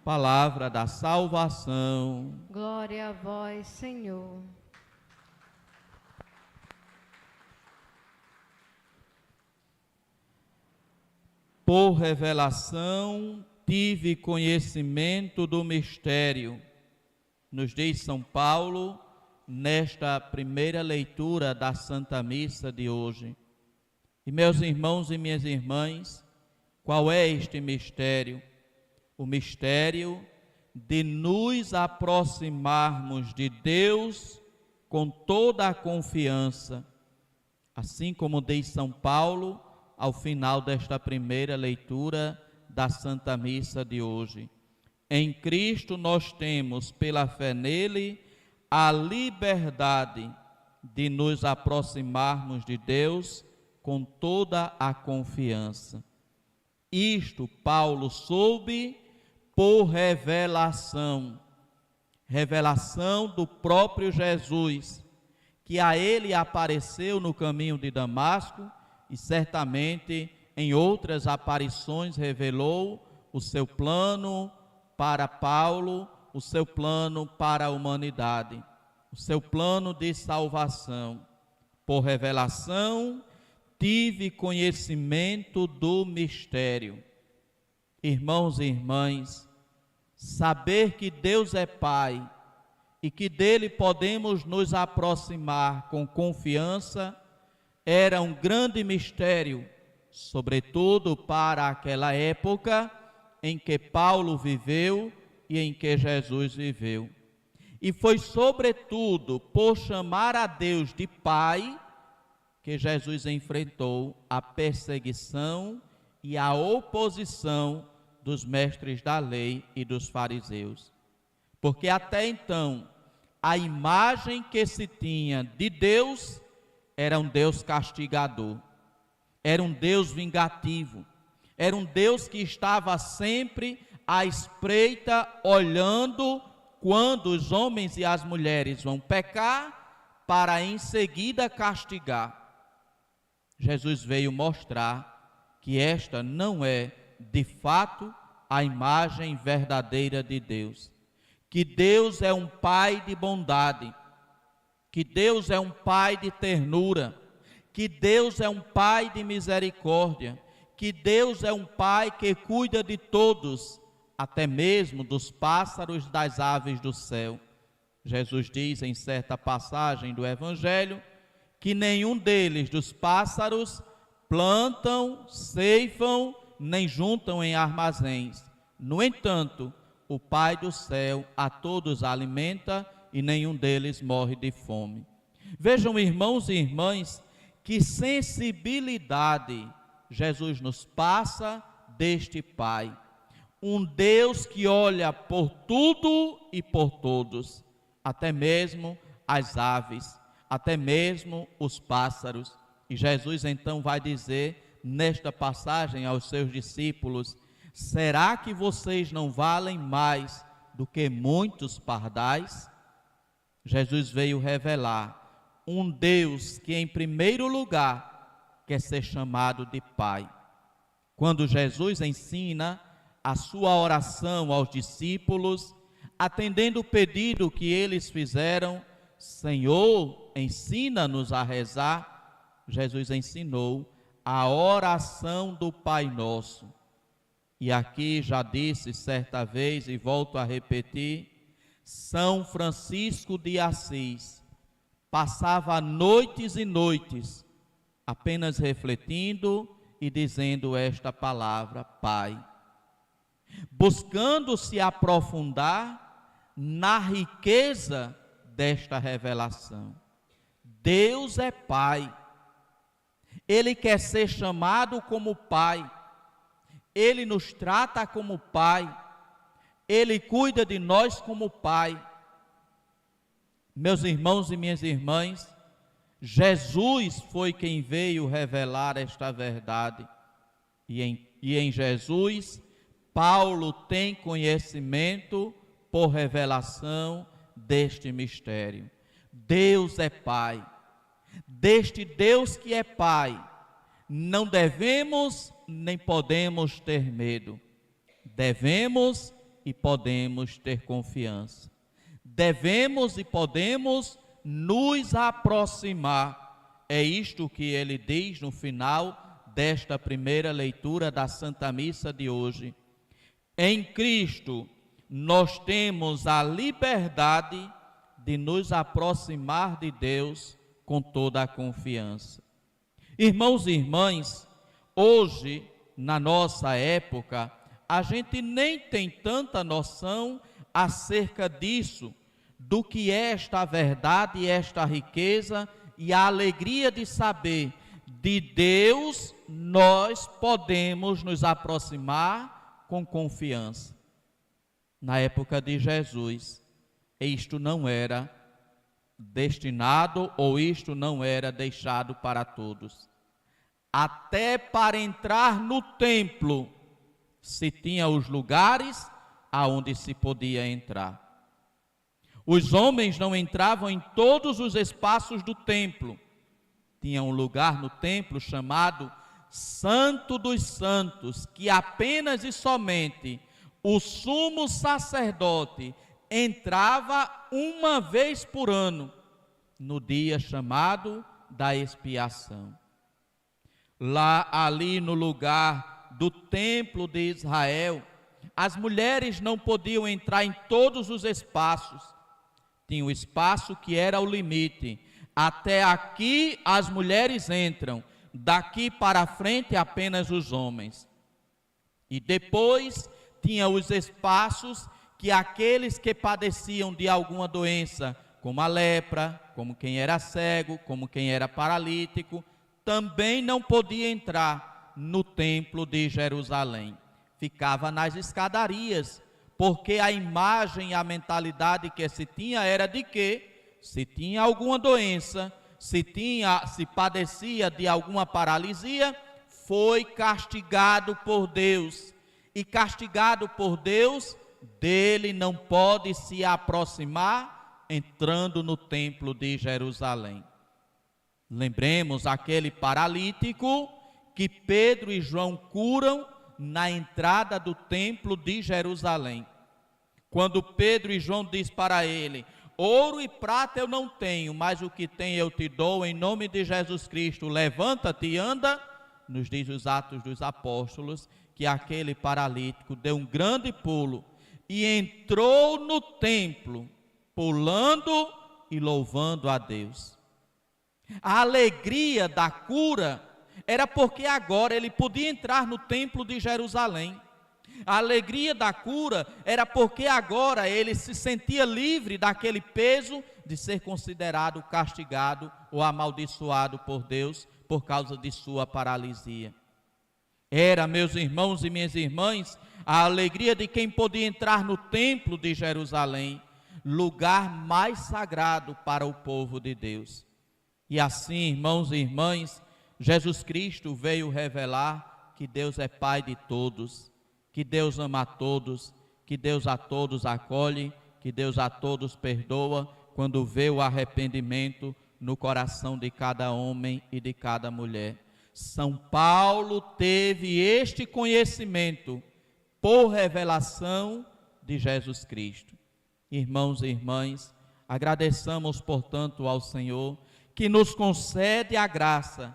Palavra da salvação. Glória a vós, Senhor. Por revelação tive conhecimento do mistério, nos diz São Paulo, nesta primeira leitura da Santa Missa de hoje. E meus irmãos e minhas irmãs, qual é este mistério? O mistério de nos aproximarmos de Deus com toda a confiança, assim como diz São Paulo ao final desta primeira leitura da Santa Missa de hoje. Em Cristo nós temos, pela fé nele, a liberdade de nos aproximarmos de Deus com toda a confiança. Isto Paulo soube por revelação do próprio Jesus, que a ele apareceu no caminho de Damasco e certamente em outras aparições revelou o seu plano para Paulo, o seu plano para a humanidade, o seu plano de salvação. Por revelação tive conhecimento do mistério. Irmãos e irmãs, saber que Deus é Pai e que dele podemos nos aproximar com confiança era um grande mistério, sobretudo para aquela época em que Paulo viveu e em que Jesus viveu. E foi sobretudo por chamar a Deus de Pai que Jesus enfrentou a perseguição e a oposição dos mestres da lei e dos fariseus. Porque até então, a imagem que se tinha de Deus era um Deus castigador, era um Deus vingativo, era um Deus que estava sempre à espreita, olhando quando os homens e as mulheres vão pecar, para em seguida castigar. Jesus veio mostrar que esta não é, de fato, a imagem verdadeira de Deus. Que Deus é um Pai de bondade, que Deus é um Pai de ternura, que Deus é um Pai de misericórdia, que Deus é um Pai que cuida de todos, até mesmo dos pássaros, das aves do céu. Jesus diz em certa passagem do Evangelho que nenhum deles, dos pássaros, plantam, ceifam, nem juntam em armazéns. No entanto, o Pai do céu a todos alimenta e nenhum deles morre de fome. Vejam, irmãos e irmãs, que sensibilidade Jesus nos passa deste Pai. Um Deus que olha por tudo e por todos, até mesmo as aves, até mesmo os pássaros. E Jesus então vai dizer nesta passagem aos seus discípulos: será que vocês não valem mais do que muitos pardais? Jesus veio revelar um Deus que em primeiro lugar quer ser chamado de Pai. Quando Jesus ensina a sua oração aos discípulos, atendendo o pedido que eles fizeram: Senhor, ensina-nos a rezar, Jesus ensinou a oração do Pai Nosso. E aqui já disse certa vez e volto a repetir, São Francisco de Assis passava noites e noites apenas refletindo e dizendo esta palavra, Pai, buscando se aprofundar na riqueza desta revelação. Deus é Pai, Ele quer ser chamado como Pai, Ele nos trata como Pai, Ele cuida de nós como Pai. Meus irmãos e minhas irmãs, Jesus foi quem veio revelar esta verdade, e em Jesus, Paulo tem conhecimento por revelação deste mistério. Deus é Pai. Deste Deus que é Pai, não devemos nem podemos ter medo. Devemos e podemos ter confiança. Devemos e podemos nos aproximar. É isto que ele diz no final desta primeira leitura da Santa Missa de hoje. Em Cristo, nós temos a liberdade de nos aproximar de Deus com toda a confiança. Irmãos e irmãs, hoje, na nossa época, a gente nem tem tanta noção acerca disso, do que é esta verdade e esta riqueza e a alegria de saber de Deus nós podemos nos aproximar com confiança. Na época de Jesus, isto não era destinado ou isto não era deixado para todos. Até para entrar no templo se tinha os lugares aonde se podia entrar. Os homens não entravam em todos os espaços do templo. Tinha um lugar no templo chamado Santo dos Santos, que apenas e somente o sumo sacerdote entrava uma vez por ano, no dia chamado da expiação. Lá, ali no lugar do templo de Israel, as mulheres não podiam entrar em todos os espaços. Tinha um espaço que era o limite. Até aqui as mulheres entram, daqui para frente apenas os homens. E depois tinha os espaços que aqueles que padeciam de alguma doença, como a lepra, como quem era cego, como quem era paralítico, também não podia entrar no templo de Jerusalém. Ficava nas escadarias, porque a imagem e a mentalidade que se tinha era de que, se tinha alguma doença, se padecia de alguma paralisia, foi castigado por Deus. E castigado por Deus, dele não pode se aproximar entrando no templo de Jerusalém. Lembremos aquele paralítico que Pedro e João curam na entrada do templo de Jerusalém. Quando Pedro e João diz para ele: ouro e prata eu não tenho, mas o que tenho eu te dou, em nome de Jesus Cristo, levanta-te e anda. Nos diz os Atos dos Apóstolos que aquele paralítico deu um grande pulo e entrou no templo, pulando e louvando a Deus. A alegria da cura era porque agora ele podia entrar no templo de Jerusalém. A alegria da cura era porque agora ele se sentia livre daquele peso de ser considerado castigado ou amaldiçoado por Deus por causa de sua paralisia. Era, meus irmãos e minhas irmãs, a alegria de quem podia entrar no templo de Jerusalém, lugar mais sagrado para o povo de Deus. E assim, irmãos e irmãs, Jesus Cristo veio revelar que Deus é Pai de todos, que Deus ama a todos, que Deus a todos acolhe, que Deus a todos perdoa, quando vê o arrependimento no coração de cada homem e de cada mulher. São Paulo teve este conhecimento por revelação de Jesus Cristo. Irmãos e irmãs, agradeçamos, portanto, ao Senhor, que nos concede a graça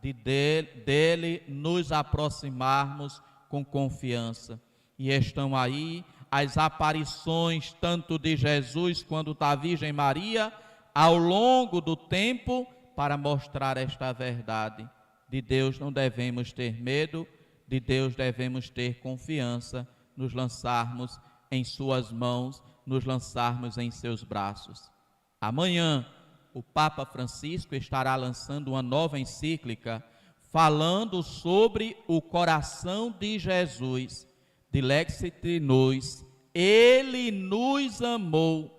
dele nos aproximarmos com confiança. E estão aí as aparições tanto de Jesus quanto da Virgem Maria ao longo do tempo para mostrar esta verdade. De Deus não devemos ter medo, de Deus devemos ter confiança, nos lançarmos em suas mãos, nos lançarmos em seus braços. Amanhã, o Papa Francisco estará lançando uma nova encíclica falando sobre o coração de Jesus, Dilexit Nos. Ele nos amou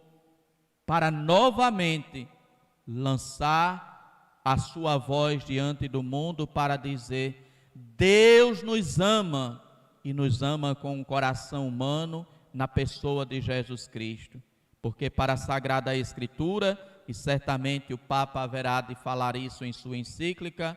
para novamente lançar a sua voz diante do mundo para dizer: Deus nos ama e nos ama com um coração humano na pessoa de Jesus Cristo. Porque para a Sagrada Escritura, e certamente o Papa haverá de falar isso em sua encíclica,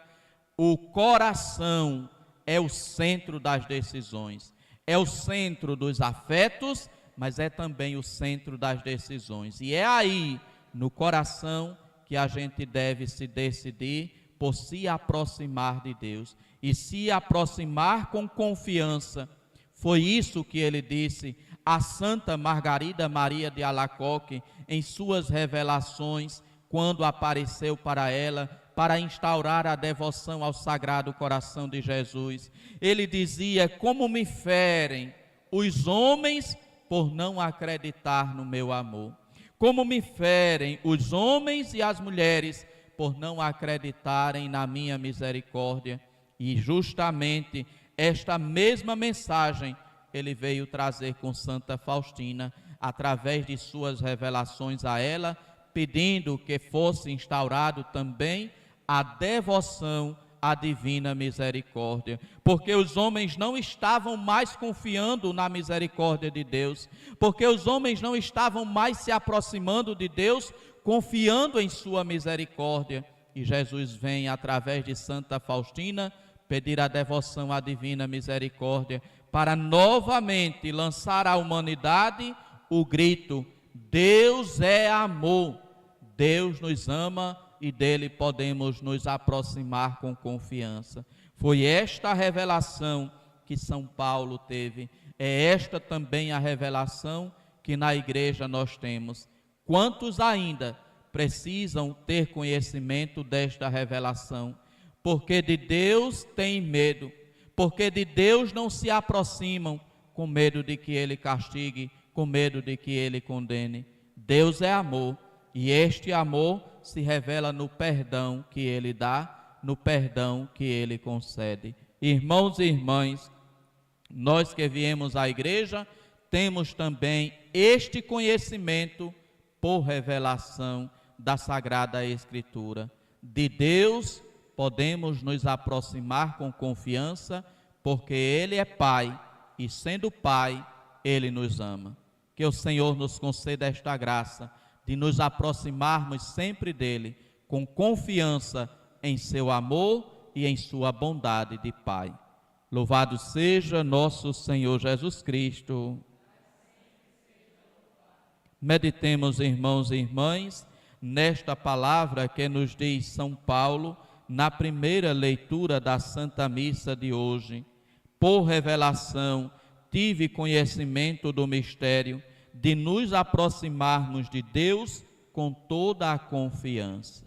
o coração é o centro das decisões, é o centro dos afetos, mas é também o centro das decisões. E é aí, no coração, que a gente deve se decidir por se aproximar de Deus e se aproximar com confiança. Foi isso que ele disse a Santa Margarida Maria de Alacoque em suas revelações, quando apareceu para ela para instaurar a devoção ao Sagrado Coração de Jesus. Ele dizia: como me ferem os homens por não acreditar no meu amor. Como me ferem os homens e as mulheres por não acreditarem na minha misericórdia. E justamente esta mesma mensagem ele veio trazer com Santa Faustina, através de suas revelações a ela, pedindo que fosse instaurado também a devoção à divina misericórdia, porque os homens não estavam mais confiando na misericórdia de Deus, porque os homens não estavam mais se aproximando de Deus, confiando em sua misericórdia. E Jesus vem, através de Santa Faustina, pedir a devoção à divina misericórdia, para novamente lançar à humanidade o grito: Deus é amor, Deus nos ama e dele podemos nos aproximar com confiança. Foi esta a revelação que São Paulo teve, é esta também a revelação que na igreja nós temos. Quantos ainda precisam ter conhecimento desta revelação? Porque de Deus têm medo, porque de Deus não se aproximam, com medo de que Ele castigue, com medo de que Ele condene. Deus é amor, e este amor se revela no perdão que Ele dá, no perdão que Ele concede. Irmãos e irmãs, nós que viemos à igreja, temos também este conhecimento por revelação da Sagrada Escritura. De Deus podemos nos aproximar com confiança, porque Ele é Pai, e sendo Pai, Ele nos ama. Que o Senhor nos conceda esta graça de nos aproximarmos sempre dEle, com confiança em seu amor e em sua bondade de Pai. Louvado seja nosso Senhor Jesus Cristo. Meditemos, irmãos e irmãs, nesta palavra que nos diz São Paulo, na primeira leitura da Santa Missa de hoje. Por revelação, tive conhecimento do mistério de nos aproximarmos de Deus com toda a confiança.